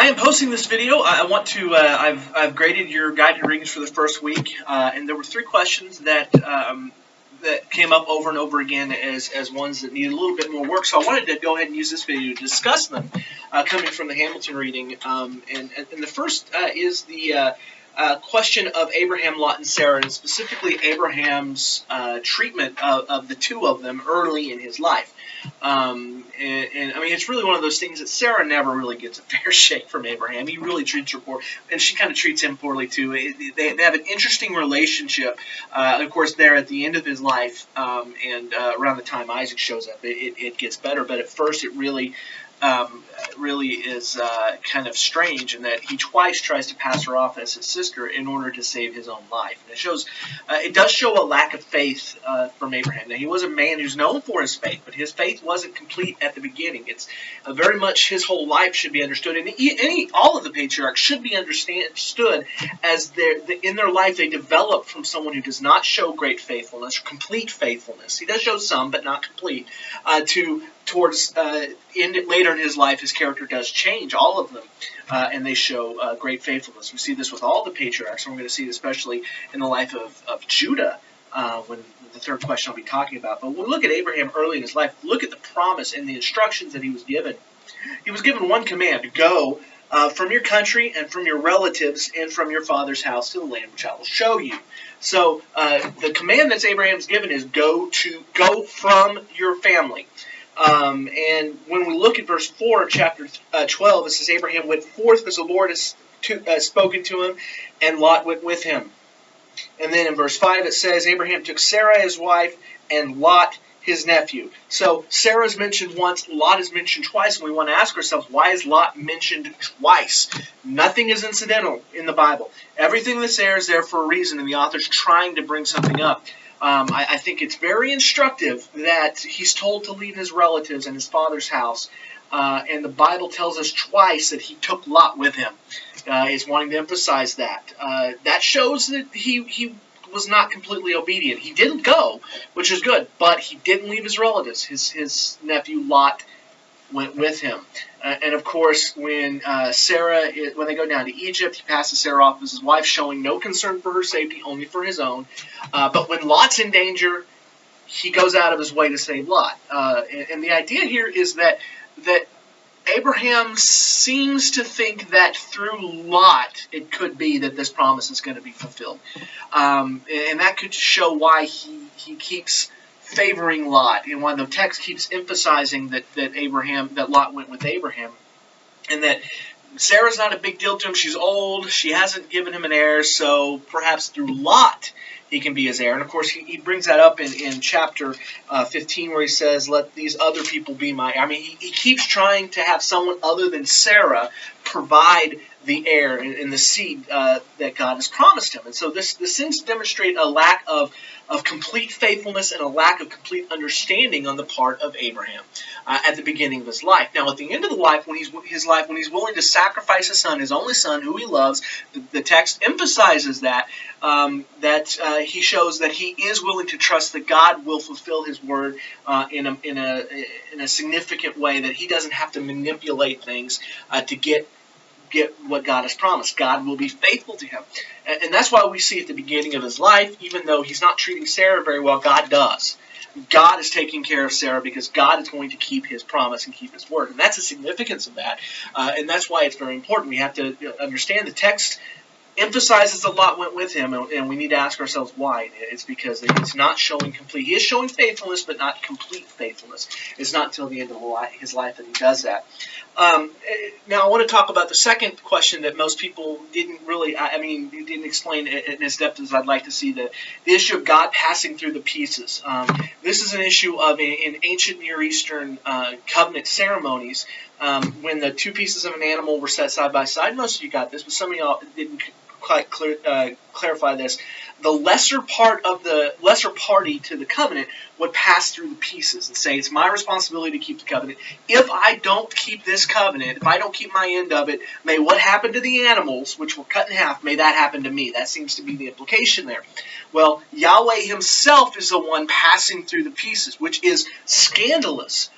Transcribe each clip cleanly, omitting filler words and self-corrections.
I am posting this video. I want to. I've graded your guided readings for the first week, and there were 3 questions that came up over and over again as ones that needed a little bit more work. So I wanted to go ahead and use this video to discuss them, coming from the Hamilton reading. And the first is the question of Abraham, Lot, and Sarah, and specifically Abraham's treatment of the 2 of them early in his life. And I mean, it's really one of those things that Sarah never really gets a fair shake from Abraham. He really treats her poor, and she kind of treats him poorly too. They have an interesting relationship. Of course, they're at the end of his life, and around the time Isaac shows up, it gets better. But at first, it really is kind of strange in that he twice tries to pass her off as his sister in order to save his own life. And it does show a lack of faith from Abraham. Now, he was a man who's known for his faith, but his faith wasn't complete at the beginning. It's very much his whole life should be understood, and all of the patriarchs should be understood as in their life they develop from someone who does not show great faithfulness, complete faithfulness. He does show some, but not complete, towards later in his life, his character does change, all of them, and they show great faithfulness. We see this with all the patriarchs, and we're going to see it especially in the life of Judah, when the third question I'll be talking about. But when we look at Abraham early in his life, look at the promise and the instructions that he was given. He was given one command: go from your country and from your relatives and from your father's house to the land which I will show you. So the command that Abraham's given is go from your family. And when we look at verse 4 of chapter 12, it says, Abraham went forth as the Lord has spoken to him, and Lot went with him. And then in verse 5 it says, Abraham took Sarah his wife, and Lot his nephew. So Sarah is mentioned once, Lot is mentioned twice, and we want to ask ourselves, why is Lot mentioned twice? Nothing is incidental in the Bible. Everything that's there is there for a reason, and the author's trying to bring something up. I think it's very instructive that he's told to leave his relatives and his father's house, and the Bible tells us twice that he took Lot with him. He's wanting to emphasize that. That shows that he was not completely obedient. He didn't go, which is good, but he didn't leave his relatives. His nephew Lot went with him. And of course, when they go down to Egypt, he passes Sarah off as his wife, showing no concern for her safety, only for his own. But when Lot's in danger, he goes out of his way to save Lot. And the idea here is that Abraham seems to think that through Lot, it could be that this promise is going to be fulfilled. And that could show why he keeps favoring Lot, and why the text keeps emphasizing that Lot went with Abraham, and that Sarah's not a big deal to him. She's old. She hasn't given him an heir, so perhaps through Lot he can be his heir. And of course he brings that up in chapter 15, where he says, let these other people be my heir. I mean, he keeps trying to have someone other than Sarah provide the heir and the seed that God has promised him. And so this seems to demonstrate a lack of complete faithfulness and a lack of complete understanding on the part of Abraham at the beginning of his life. Now, at the end of the life, when he's willing to sacrifice his son, his only son, who he loves, the text emphasizes that he shows that he is willing to trust that God will fulfill his word in a significant way, that he doesn't have to manipulate things to get what God has promised. God will be faithful to him. And that's why we see at the beginning of his life, even though he's not treating Sarah very well, God does. God is taking care of Sarah because God is going to keep his promise and keep his word. And that's the significance of that. And that's why it's very important. We have to understand the text emphasizes that Lot went with him, and we need to ask ourselves why. It's because it's not showing complete. He is showing faithfulness, but not complete faithfulness. It's not until the end of his life that he does that. Now, I want to talk about the second question that most people didn't really, didn't explain in as depth as I'd like to see, the issue of God passing through the pieces. This is an issue of in ancient Near Eastern covenant ceremonies, when the 2 pieces of an animal were set side by side. Most of you got this, but some of y'all didn't quite clarify this. The lesser party to the covenant would pass through the pieces and say, it's my responsibility to keep the covenant. If I don't keep this covenant, if I don't keep my end of it, may what happened to the animals, which were cut in half, may that happen to me. That seems to be the implication there. Well, Yahweh himself is the one passing through the pieces, which is scandalous.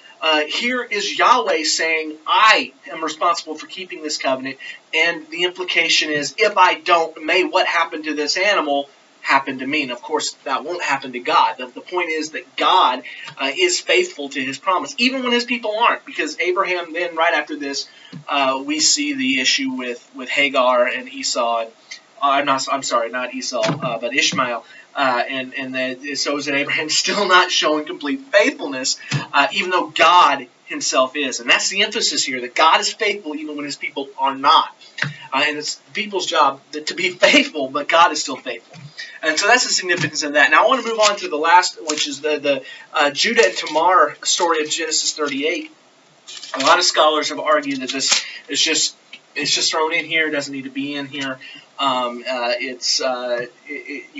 Here is Yahweh saying, I am responsible for keeping this covenant, and the implication is, if I don't, may what happened to this animal happen to me. And of course, that won't happen to God. The point is that God is faithful to his promise, even when his people aren't, because Abraham then, right after this, we see the issue with Hagar and Esau, and, I'm sorry, not Esau, but Ishmael. So is that Abraham still not showing complete faithfulness, even though God himself is. And that's the emphasis here, that God is faithful even when his people are not. And it's the people's job to be faithful, but God is still faithful. And so that's the significance of that. Now I want to move on to the last, which is the Judah and Tamar story of Genesis 38. A lot of scholars have argued that this is just thrown in here. It doesn't need to be in here. You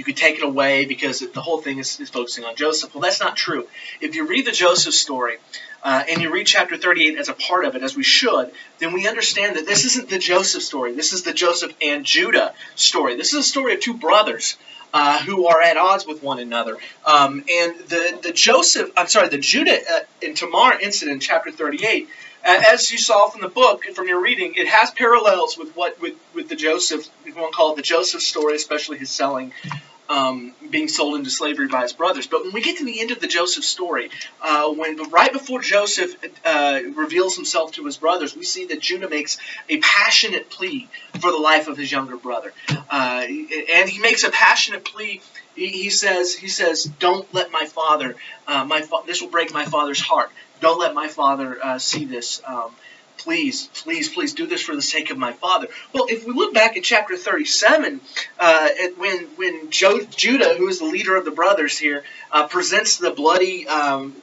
could take it away because the whole thing is focusing on Joseph. Well, that's not true. If you read the Joseph story and you read chapter 38 as a part of it, as we should, then we understand that this isn't the Joseph story. This is the Joseph and Judah story. This is a story of two brothers who are at odds with one another. And the Judah and Tamar incident in chapter 38, as you saw from the book, from your reading, it has parallels with the Joseph, if you want to call it the Joseph story, especially his selling, being sold into slavery by his brothers. But when we get to the end of the Joseph story, right before Joseph reveals himself to his brothers, we see that Judah makes a passionate plea for the life of his younger brother. And he makes a passionate plea. He says, don't let my father, this will break my father's heart. Don't let my father see this. Please, please, please do this for the sake of my father. Well, if we look back at chapter 37, when Judah, who is the leader of the brothers here, presents the bloody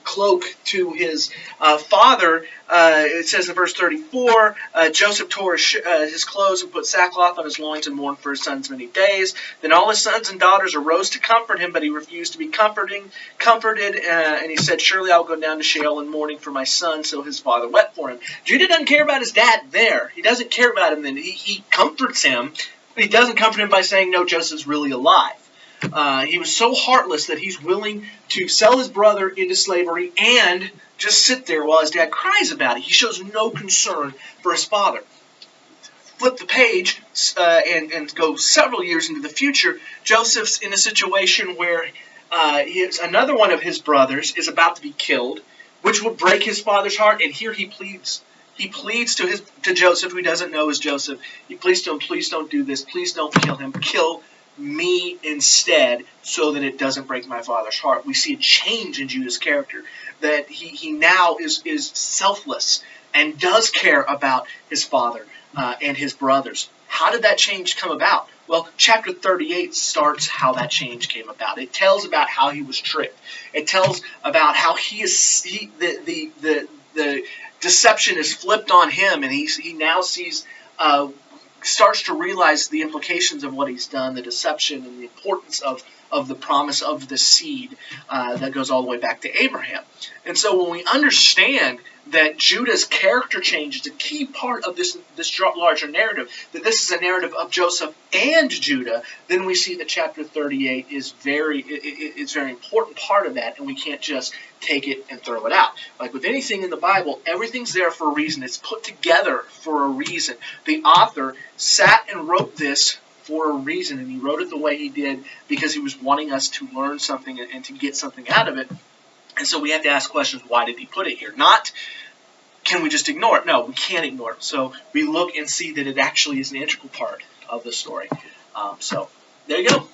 cloak to his father, it says in verse 34, Joseph tore his clothes and put sackcloth on his loins and mourned for his sons many days. Then all his sons and daughters arose to comfort him, but he refused to be comforted. And he said, surely I will go down to Sheol in mourning for my son. So his father wept for him. Judah doesn't care about his dad there. He doesn't care about him then. He comforts him, but he doesn't comfort him by saying, no, Joseph's really alive. He was so heartless that he's willing to sell his brother into slavery and just sit there while his dad cries about it. He shows no concern for his father. Flip the page and go several years into the future. Joseph's in a situation where another one of his brothers is about to be killed, which would break his father's heart. And here he pleads. He pleads to Joseph, who doesn't know is Joseph. He pleads to him, please don't do this. Please don't kill him. Kill me instead, so that it doesn't break my father's heart. We see a change in Judah's character, that he now is selfless and does care about his father and his brothers. How did that change come about? Well, chapter 38 starts how that change came about. It tells about how he was tricked. It tells about how the deception is flipped on him, and he now sees starts to realize the implications of what he's done, the deception and the importance of the promise of the seed that goes all the way back to Abraham. And so when we understand that Judah's character change is a key part of this larger narrative, that this is a narrative of Joseph and Judah, then we see that chapter 38 is it's a very important part of that, and we can't just take it and throw it out. Like with anything in the Bible, everything's there for a reason. It's put together for a reason. The author sat and wrote this for a reason, and he wrote it the way he did because he was wanting us to learn something and to get something out of it. And so we have to ask questions, why did he put it here? Not, can we just ignore it? No, we can't ignore it. So we look and see that it actually is an integral part of the story. So there you go.